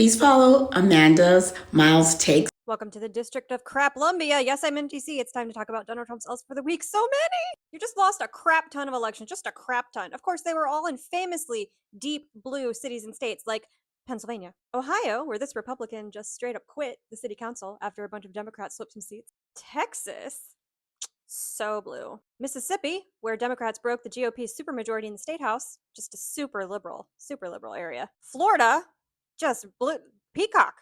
Please follow Amanda's Miles Takes. Welcome to the District of Craplumbia. Yes, I'm MTC. It's time to talk about Donald Trump's L's for the week. So many! You just lost a crap ton of elections, just a crap ton. Of course, they were all in famously deep blue cities and states like Pennsylvania, Ohio, where this Republican just straight up quit the city council after a bunch of Democrats slipped some seats, Texas, so blue, Mississippi, where Democrats broke the GOP's supermajority in the state house, just a super liberal area, Florida, just blue, peacock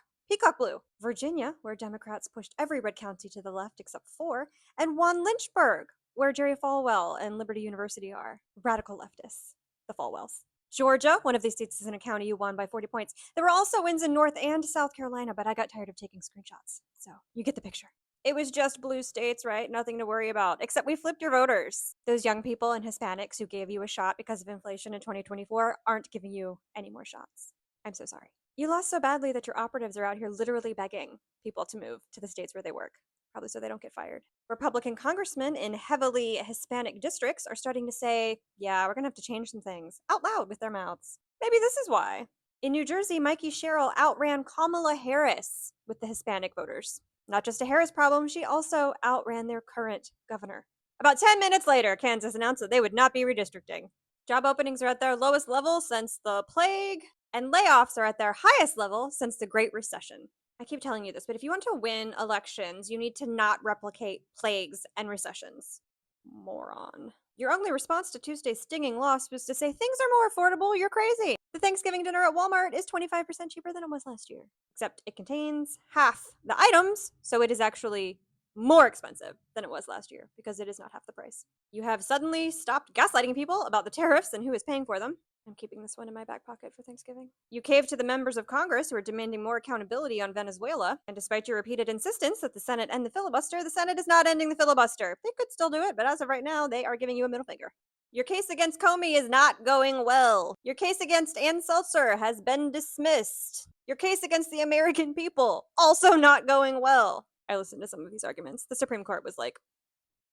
blue. Virginia, where Democrats pushed every red county to the left except 4, and won Lynchburg, where Jerry Falwell and Liberty University are. Radical leftists, the Falwells. Georgia, one of these states is in a county you won by 40 points. There were also wins in North and South Carolina, but I got tired of taking screenshots, so you get the picture. It was just blue states, right? Nothing to worry about, except we flipped your voters. Those young people and Hispanics who gave you a shot because of inflation in 2024 aren't giving you any more shots. I'm so sorry. You lost so badly that your operatives are out here literally begging people to move to the states where they work, probably so they don't get fired. Republican congressmen in heavily Hispanic districts are starting to say, yeah, we're gonna have to change some things out loud with their mouths. Maybe this is why. In New Jersey, Mikey Sherrill outran Kamala Harris with the Hispanic voters. Not just a Harris problem, she also outran their current governor. About 10 minutes later, Kansas announced that they would not be redistricting. Job openings are at their lowest level since the plague, and layoffs are at their highest level since the Great Recession. I keep telling you this, but if you want to win elections, you need to not replicate plagues and recessions. Moron. Your only response to Tuesday's stinging loss was to say things are more affordable, you're crazy. The Thanksgiving dinner at Walmart is 25% cheaper than it was last year. Except it contains half the items, so it is actually more expensive than it was last year because it is not half the price. You have suddenly stopped gaslighting people about the tariffs and who is paying for them. I'm keeping this one in my back pocket for Thanksgiving. You caved to the members of Congress who are demanding more accountability on Venezuela, and despite your repeated insistence that the Senate end the filibuster, the Senate is not ending the filibuster. They could still do it, but as of right now, they are giving you a middle finger. Your case against Comey is not going well. Your case against Ann Seltzer has been dismissed. Your case against the American people, also not going well. I listened to some of these arguments. The Supreme Court was like,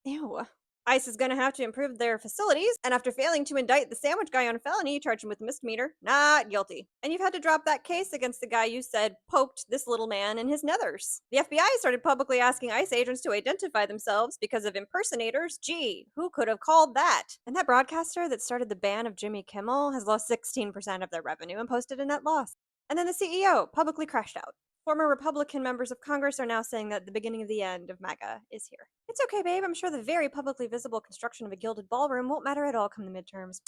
ew. ICE is going to have to improve their facilities, and after failing to indict the sandwich guy on a felony, charge him with misdemeanor, not guilty. And you've had to drop that case against the guy you said poked this little man in his nethers. The FBI started publicly asking ICE agents to identify themselves because of impersonators. Gee, who could have called that? And that broadcaster that started the ban of Jimmy Kimmel has lost 16% of their revenue and posted a net loss. And then the CEO publicly crashed out. Former Republican members of Congress are now saying that the beginning of the end of MAGA is here. It's okay, babe. I'm sure the very publicly visible construction of a gilded ballroom won't matter at all come the midterms.